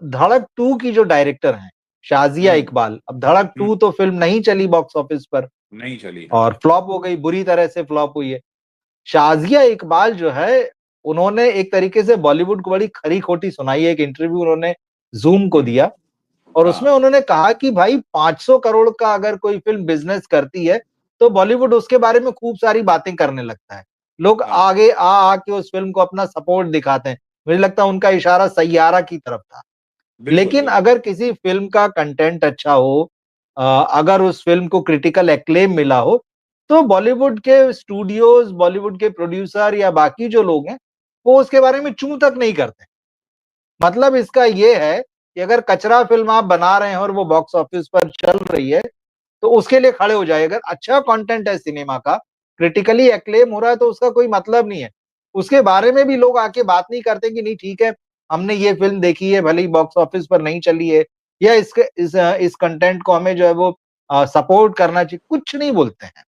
धड़क 2 की जो डायरेक्टर हैं, शाज़िया हम्म। इकबाल, अब धड़क हम्म। 2 तो फ़िल्म नहीं चली बॉक्स ऑफिस पर नहीं चली, हाँ। और फ्लॉप हो गई, बुरी तरह से फ्लॉप हुई है। शाज़िया इकबाल जो है, उन्होंने एक तरीके से बॉलीवुड को बड़ी खरी-खोटी सुनाई है। एक इंटरव्यू उन्होंने ज़ूम को हम्म। दिया और उसमें हाँ। उन्होंने कहा कि भाई 500 करोड़ का अगर कोई फ़िल्म बिज़नेस करती है, तो बॉलीवुड उसके बारे में खूब सारी बातें करने लगता है। लोग हाँ। आगे आ के उस फ़िल्म को अपना सपोर्ट दिखाते हैं। मुझे लगता है उनका इशारा सैयारा की तरफ था। बिल्कुल लेकिन बिल्कुल। अगर किसी फ़िल्म का कंटेंट अच्छा हो, अगर उस फ़िल्म को क्रिटिकल एक्लेम मिला हो, तो बॉलीवुड के स्टूडियोज़, बॉलीवुड के प्रोड्यूसर या बाकी जो लोग हैं, वो उसके बारे में चूँ तक नहीं करते। मतलब इसका ये है कि अगर कचरा फ़िल्म आप बना रहे हैं और वो बॉक्स ऑफिस पर चल रही है, तो उसके लिए खड़े हो जाइए। अगर अच्छा कंटेंट है सिनेमा का, क्रिटिकली एक्लेम हो रहा है तो उसका कोई मतलब नहीं है। उसके बारे में भी लोग आके बात नहीं करते कि नहीं ठीक है, हमने ये फ़िल्म देखी है, भले ही बॉक्स ऑफिस पर नहीं चली है या इस कंटेंट को हमें जो है वो सपोर्ट करना चाहिए, कुछ नहीं बोलते हैं।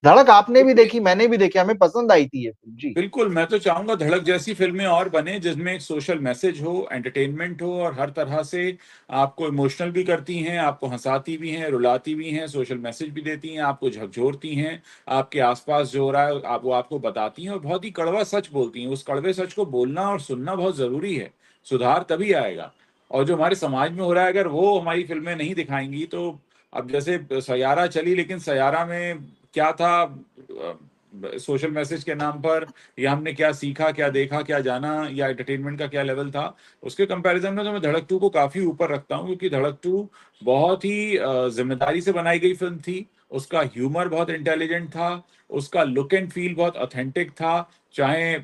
धड़क आपने भी देखिए, देखी, मैंने भी देखी, हमें पसंद आई थी ये फ़िल्म। जी, बिल्कुल, मैं तो चाहूँगा धड़क जैसी फ़िल्में और बने जिसमें एक सोशल मैसेज हो, एंटरटेनमेंट हो और हर तरह से आपको इमोशनल भी करती हैं, आपको हँसाती भी हैं, रुलाती भी हैं, सोशल मैसेज भी देती हैं, आपको झकझोरती हैं, आपके आस-पास जो हो रहा है वो आपको बताती हैं और बहुत ही कड़वा सच बोलती हैं। उस कड़वे सच को बोलना और सुनना बहुत ज़रूरी है, सुधार तभी आएगा। और जो हमारे समाज में हो रहा है अगर वो हमारी फ़िल्में नहीं दिखाएँगी तो अब जैसे सैयारा चली लेकिन सैयारा में क्या था सोशल मैसेज के नाम पर या हमने क्या सीखा, क्या देखा, क्या जाना या एंटरटेनमेंट का क्या लेवल था, उसके कंपैरिज़न में तो मैं धड़क 2 को काफ़ी ऊपर रखता हूँ क्योंकि धड़क 2 बहुत ही ज़िम्मेदारी से बनाई गई फ़िल्म थी। उसका ह्यूमर बहुत इंटेलिजेंट था, उसका लुक एंड फ़ील बहुत ऑथेंटिक था, चाहे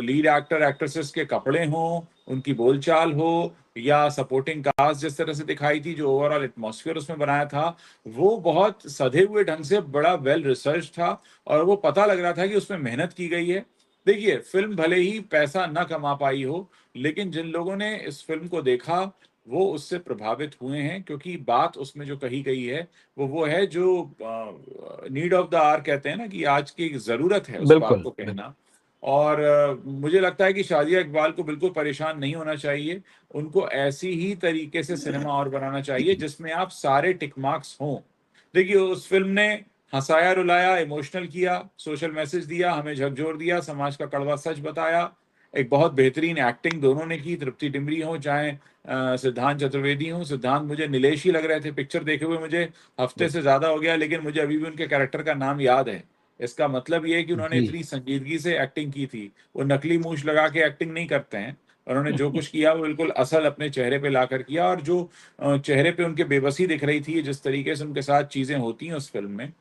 लीड एक्टर, एक्ट्रेसेस के कपड़े हों, उनकी बोलचाल हो या सपोर्टिंग कास्ट जिस तरह से दिखाई थी, जो ओवरऑल एटमॉस्फेयर उसमें बनाया था, वो बहुत सधे हुए ढंग से बड़ा वेल रिसर्च्ड था और वो पता लग रहा था कि उसमें मेहनत की गई है। देखिए, फ़िल्म भले ही पैसा ना कमा पाई हो, लेकिन जिन लोगों ने इस फ़िल्म को देखा, वो उससे प्रभावित हुए हैं क्योंकि बात उसमें जो कही गई है, वो है जो नीड ऑफ द आवर कहते हैं ना कि आज की ज़रूरत है उस बात बिल्कुल, को बिल्कुल। कहना। और मुझे लगता है कि शाज़िया इकबाल को बिल्कुल परेशान नहीं होना चाहिए। उनको ऐसी ही तरीके से सिनेमा और बनाना चाहिए जिसमें आप सारे टिक मार्क्स हों। देखिए, उस फ़िल्म ने हँसाया, रुलाया, इमोशनल किया, सोशल मैसेज दिया, हमें झकझोर दिया, समाज का कड़वा सच बताया। एक बहुत बेहतरीन एक्टिंग दोनों ने की, तृप्ति डिमरी हों चाहे सिद्धांत चतुर्वेदी हों। सिद्धांत मुझे नीलेश ही लग रहे थे, पिक्चर देखे हुए मुझे हफ्ते से ज़्यादा हो गया, लेकिन मुझे अभी भी उनके कैरेक्टर का नाम याद है। इसका मतलब ये है कि उन्होंने जी। इतनी संजीदगी से एक्टिंग की थी। वो नकली मूंछ लगा के एक्टिंग नहीं करते हैं। उन्होंने जो कुछ किया वो बिल्कुल असल अपने चेहरे पे लाकर किया और जो चेहरे पे उनके बेबसी दिख रही थी, जिस तरीके से उनके साथ चीज़ें होती हैं उस फ़िल्म में,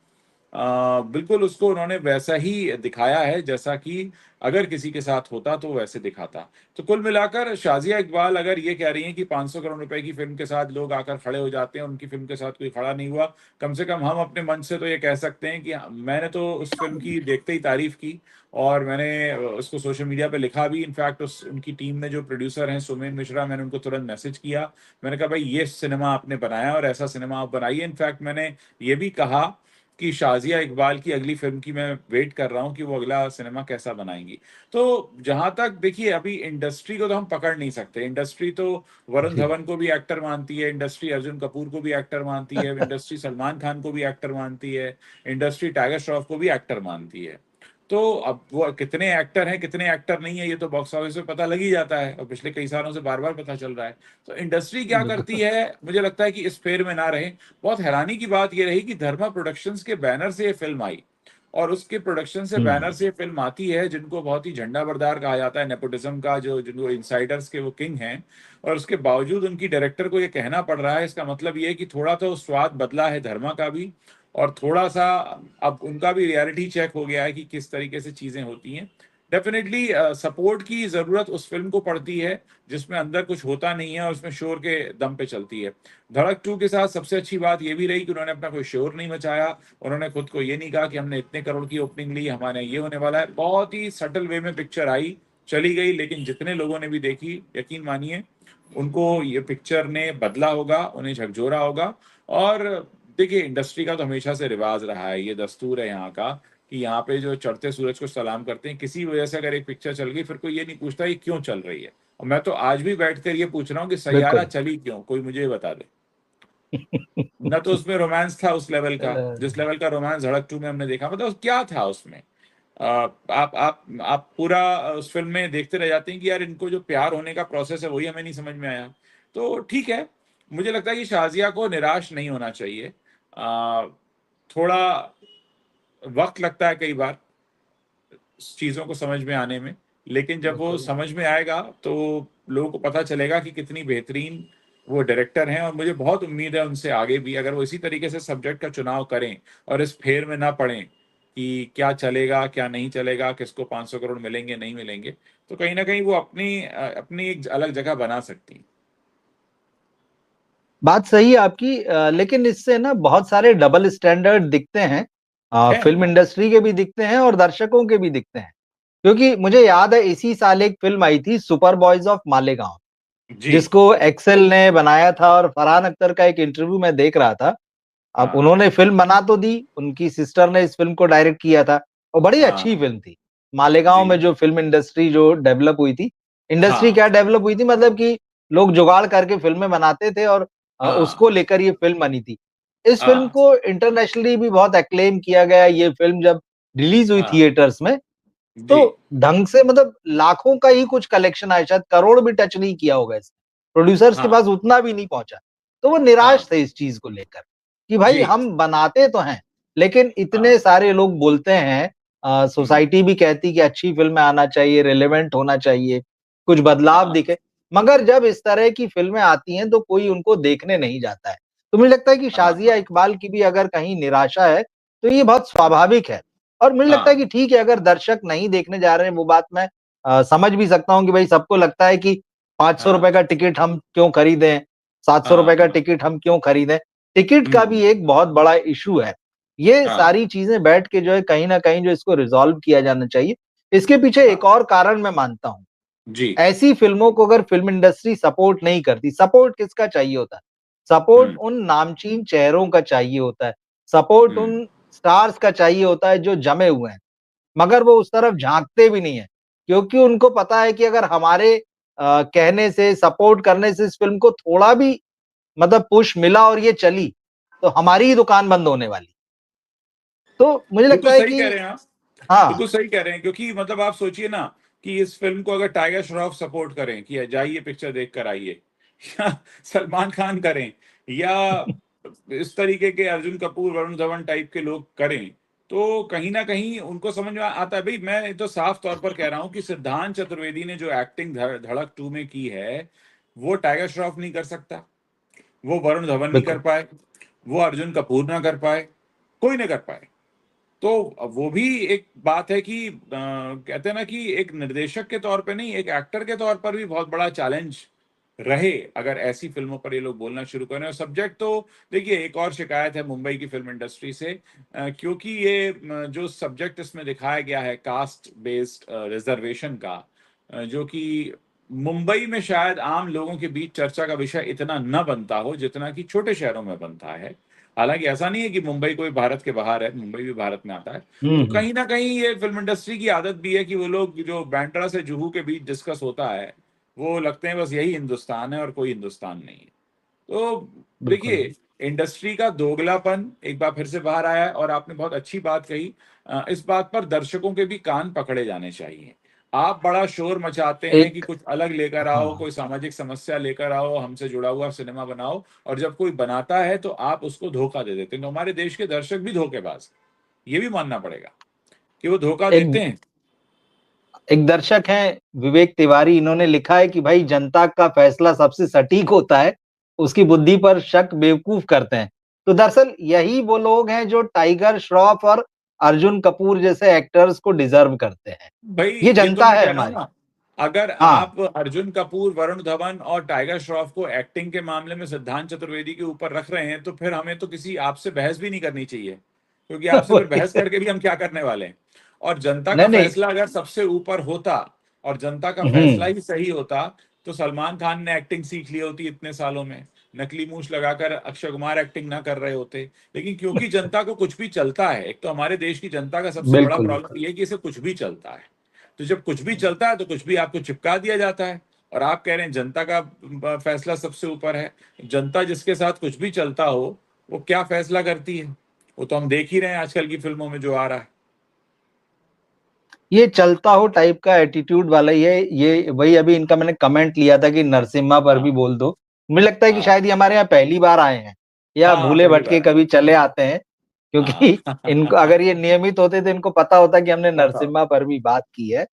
बिल्कुल उसको उन्होंने वैसा ही दिखाया है जैसा कि अगर किसी के साथ होता तो वैसे दिखाता। तो कुल मिलाकर शाज़िया इकबाल अगर ये कह रही हैं कि 500 करोड़ रुपए की फ़िल्म के साथ लोग आकर खड़े हो जाते हैं, उनकी फ़िल्म के साथ कोई खड़ा नहीं हुआ, कम से कम हम अपने मंच से तो ये कह सकते हैं कि मैंने तो उस फ़िल्म की देखते ही तारीफ़ की और मैंने उसको सोशल मीडिया पे लिखा भी। इनफैक्ट उस उनकी टीम में जो प्रोड्यूसर हैं सुमेन मिश्रा, मैंने उनको तुरंत मैसेज किया। मैंने कहा भाई ये सिनेमा आपने बनाया और ऐसा सिनेमा आप बनाइए। इनफैक्ट मैंने ये भी कहा कि शाज़िया इकबाल की अगली फ़िल्म की मैं वेट कर रहा हूँ कि वो अगला सिनेमा कैसा बनाएँगी। तो जहाँ तक देखिए अभी इंडस्ट्री को तो हम पकड़ नहीं सकते। इंडस्ट्री तो वरुण जी। धवन को भी एक्टर मानती है, इंडस्ट्री अर्जुन कपूर को भी एक्टर मानती है, इंडस्ट्री सलमान खान को भी एक्टर मानती है, इंडस्ट्री टाइगर श्रॉफ को भी एक्टर मानती है। तो अब वो कितने एक्टर हैं, कितने एक्टर नहीं है, ये तो बॉक्स ऑफिस पे पता लग ही जाता है और पिछले कई सालों से बार-बार पता चल रहा है। तो इंडस्ट्री क्या करती बिल्कुल। है, मुझे लगता है कि इस फेर में ना रहें। बहुत हैरानी की बात ये रही कि धर्मा प्रोडक्शंस के बैनर से ये फ़िल्म आई और उसके प्रोडक्शन से हुँ। बैनर से ये फ़िल्म आती है जिनको बहुत ही झंडा बरदार कहा जाता है, नेपोटिज़्म का जो जिनको इनसाइडर्स के वो किंग हैं और उसके बावजूद उनकी डायरेक्टर को ये कहना पड़ रहा है, इसका मतलब ये है कि थोड़ा तो स्वाद बदला है धर्मा का भी और थोड़ा-सा अब उनका भी रियलिटी चेक हो गया है कि किस तरीके से चीज़ें होती हैं। डेफ़िनिटली सपोर्ट की ज़रूरत उस फ़िल्म को पड़ती है, जिसमें अंदर कुछ होता नहीं है और उसमें शोर के दम पे चलती है। धड़क 2 के साथ सबसे अच्छी बात ये भी रही कि उन्होंने अपना कोई शोर नहीं मचाया, उन्होंने खुद को ये नहीं कहा कि हमने इतने करोड़ की ओपनिंग ली, हमारे ये होने वाला है। बहुत ही सटल वे में पिक्चर आई, चली गई, लेकिन जितने लोगों ने भी देखी, यकीन मानिए, उनको ये पिक्चर ने बदला होगा, उन्हें झकझोरा होगा और देखिए इंडस्ट्री का तो हमेशा से रिवाज रहा है, ये दस्तूर है यहाँ का कि यहाँ पे जो चढ़ते सूरज को सलाम करते हैं, किसी वजह से अगर एक पिक्चर चल गई, फिर कोई ये नहीं पूछता ये क्यों चल रही है। और मैं तो आज भी बैठकर ये पूछ रहा हूँ कि सैयारा बिल्कुल। चली क्यों, कोई मुझे ये बता दे। न तो उसमें रोमांस था उस लेवल का, जिस लेवल का रोमांस धड़क 2 में हमने देखा, मतलब क्या था उसमें। आप पूरा उस फिल्म में देखते रह जाते हैं कि यार इनको जो प्यार होने का प्रोसेस है वही हमें नहीं समझ में आया। तो ठीक है, मुझे लगता है कि शाजिया को निराश नहीं होना चाहिए। थोड़ा वक्त लगता है कई बार चीज़ों को समझ में आने में, लेकिन जब वो बिल्कुल। समझ में आएगा तो लोगों को पता चलेगा कि कितनी बेहतरीन वो डायरेक्टर हैं। और मुझे बहुत उम्मीद है उनसे आगे भी, अगर वो इसी तरीके से सब्जेक्ट का चुनाव करें और इस फेर में ना पड़ें कि क्या चलेगा क्या नहीं चलेगा, किसको 500 करोड़ मिलेंगे नहीं मिलेंगे, तो कहीं ना कहीं वो अपनी एक अलग जगह बना सकती हैं। बात सही है आपकी, लेकिन इससे ना बहुत सारे डबल स्टैंडर्ड दिखते हैं, है फिल्म हाँ। इंडस्ट्री के भी दिखते हैं और दर्शकों के भी दिखते हैं। क्योंकि मुझे याद है इसी साल एक फिल्म आई थी सुपर बॉयज ऑफ मालेगांव, जी। जिसको एक्सेल ने बनाया था, और फरहान अख्तर का एक इंटरव्यू मैं देख रहा था। अब हाँ उन्होंने फ़िल्म बना तो दी, उनकी सिस्टर ने इस फ़िल्म को डायरेक्ट किया था और बड़ी अच्छी हाँ। फ़िल्म थी। मालेगाँव जी। में जो फ़िल्म इंडस्ट्री जो डेवलप हुई थी, इंडस्ट्री हाँ क्या डेवलप हुई थी, मतलब कि लोग जुगाड़ करके फ़िल्में बनाते थे और हाँ उसको लेकर ये फ़िल्म बनी थी। इस फ़िल्म हाँ को इंटरनेशनली भी बहुत एक्लेम किया गया। ये फ़िल्म जब रिलीज़ हुई हाँ। थिएटर्स में, जी। तो ढंग से, मतलब लाखों का ही कुछ कलेक्शन आया, शायद करोड़ भी टच नहीं किया होगा इसने। प्रोड्यूसर्स के हाँ पास उतना भी नहीं पहुँचा। तो वो हाँ। निराश थे इस चीज़ को लेकर कि भाई जी। हम बनाते तो हैं, लेकिन इतने हाँ। सारे लोग बोलते हैं, हम्म। सोसाइटी भी कहती कि अच्छी फ़िल्में आना चाहिए, रिलेवेंट होना चाहिए, कुछ बदलाव हाँ दिखे। मगर जब इस तरह की फ़िल्में आती हैं तो कोई उनको देखने नहीं जाता है। तो मुझे लगता है कि हाँ शाज़िया हाँ इकबाल की भी अगर कहीं निराशा है, तो ये बहुत स्वाभाविक है। और मुझे लगता है हाँ कि ठीक है, अगर दर्शक नहीं देखने जा रहे हैं, वो बात मैं समझ भी सकता हूँ कि भाई सबको लगता है कि ₹500 हाँ का टिकट हम क्यों खरीदें, ₹700 का हाँ। टिकट हम क्यों खरीदें? टिकट का हम्म। भी एक बहुत बड़ा इश्यू है। ये हाँ। सारी चीज़ें बैठ के जो है कहीं न कहीं जो इसको रिज़ॉल्व किया जाना चाहिए। इसके पीछे एक हाँ। और कारण मैं मानता हूँ। जी। ऐसी फ़िल्मों को अगर फ़िल्म इंडस्ट्री सपोर्ट नहीं करती, सपोर्ट किसका चाहिए होता है? सपोर्ट हम्म। उन नामचीन चेहरों का चाहिए होता है, सपोर्ट हम्म। उन स्टार्स का चाहिए होता है जो जमे हुए हैं। मगर वो उस तरफ झाँकते भी नहीं हैं, क्योंकि उनको पता है कि अगर हमारे कहने से, सपोर्ट करने से इस फ़िल्म को थोड़ा भी, मतलब पुश मिला और ये चली, तो हमारी ही दुकान बंद होने वाली। तो मुझे लगता बिल्कुल है सही कि कह रहे हैं आप। हाँ, बिल्कुल सही कह रहे हैं, क्योंकि मतलब आप सोचिए ना कि इस फ़िल्म को अगर टाइगर श्रॉफ सपोर्ट करें कि जाइए पिक्चर देख कर आइए, या सलमान खान करें, या इस तरीके के अर्जुन कपूर, वरुण धवन टाइप के लोग करें, तो कहीं न कहीं उनको समझ में आता है। भई मैं तो साफ तौर पर कह रहा हूँ कि सिद्धांत चतुर्वेदी ने जो एक्टिंग धड़क 2 में की है, वो टाइगर श्रॉफ नहीं कर सकता, वो वरुण धवन नहीं कर बिल्कुल। पाए, वो अर्जुन कपूर ना कर पाए, कोई नहीं कर पाए। तो वो भी एक बात है कि कहते हैं ना कि एक निर्देशक के तौर पे नहीं, एक एक्टर के तौर पर भी बहुत बड़ा चैलेंज रहे अगर ऐसी फ़िल्मों पर ये लोग बोलना शुरू करें। और सब्जेक्ट तो देखिए, एक और शिकायत है मुंबई की फ़िल्म इंडस्ट्री से, क्योंकि ये जो सब्जेक्ट इसमें दिखाया गया है कास्ट बेस्ड रिज़र्वेशन का, जो कि मुंबई में शायद आम लोगों के बीच चर्चा का विषय इतना न बनता हो जितना कि छोटे शहरों में बनता है। हालाँकि ऐसा नहीं है कि मुंबई कोई भारत के बाहर है, मुंबई भी भारत में आता है। हुँ, तो हुँ। कहीं न कहीं ये फ़िल्म इंडस्ट्री की आदत भी है कि वो लोग जो बांद्रा से जुहू के बीच डिस्कस होता है, वो लगते हैं बस यही हिंदुस्तान है और कोई हिंदुस्तान नहीं है। तो बिल्कुल। देखिए, इंडस्ट्री का दोगलापन एक बार फिर से बाहर आया है, और आपने बहुत अच्छी बात कही। इस बात पर दर्शकों के भी कान पकड़े जाने चाहिए। आप बड़ा शोर मचाते हैं कि एक कुछ अलग लेकर आओ, हाँ, कोई सामाजिक समस्या लेकर आओ, हमसे जुड़ा हुआ सिनेमा बनाओ, और जब कोई बनाता है तो आप उसको धोखा दे देते हैं। तो हमारे देश के दर्शक भी धोखेबाज हैं, ये भी मानना पड़ेगा कि वो धोखा एक देते हैं। एक दर्शक हैं विवेक तिवारी, इन्होंने लिखा है कि भाई जनता का फैसला सबसे सटीक होता है, उसकी बुद्धि पर शक बेवकूफ करते हैं। तो दरअसल यही वो लोग हैं जो टाइगर श्रॉफ और अर्जुन कपूर जैसे एक्टर्स को डिज़र्व करते हैं। भई, ये ये तो जनता मैं है कह रहा हूँ हमारी। ना, अगर हाँ, आप अर्जुन कपूर, वरुण धवन और टाइगर श्रॉफ को एक्टिंग के मामले में सिद्धांत चतुर्वेदी के ऊपर रख रहे हैं, तो फिर हमें तो किसी आपसे बहस भी नहीं करनी चाहिए, क्योंकि आपसे फिर वही बहस करके भी हम क्या करने वाले हैं? और जनता का नहीं, नहीं। फैसला अगर सबसे ऊपर होता और जनता का फैसला हुँ, ही सही होता, तो सलमान खान ने एक्टिंग सीख ली होती इतने सालों में। नकली मूंछ लगाकर अक्षय कुमार एक्टिंग ना कर रहे होते। लेकिन क्योंकि जनता को कुछ भी चलता है, एक तो हमारे देश की जनता का सबसे बड़ा बिल्कुल, प्रॉब्लम बिल्कुल। ये है कि इसे कुछ भी चलता है। तो जब कुछ भी चलता है तो कुछ भी आपको चिपका दिया जाता है। और आप कह रहे हैं जनता का फैसला सबसे ऊपर है। जनता जिसके साथ कुछ भी चलता हो, वो क्या फैसला करती है, वो तो हम देख ही रहे हैं आजकल की फिल्मों में जो आ रहा है। ये चलता हो टाइप का एटीट्यूड वाला ये वही अभी इनका मैंने कमेंट लिया था कि नरसिम्हा पर भी हाँ, बोल दो। मुझे लगता है कि हाँ, शायद ये हमारे यहाँ पहली बार आए हैं या हाँ, भूले पहली भटके बार है। कभी चले आते हैं, क्योंकि हाँ। इनको अगर ये नियमित होते तो इनको पता होता कि हमने नरसिम्हा पर भी बात की है।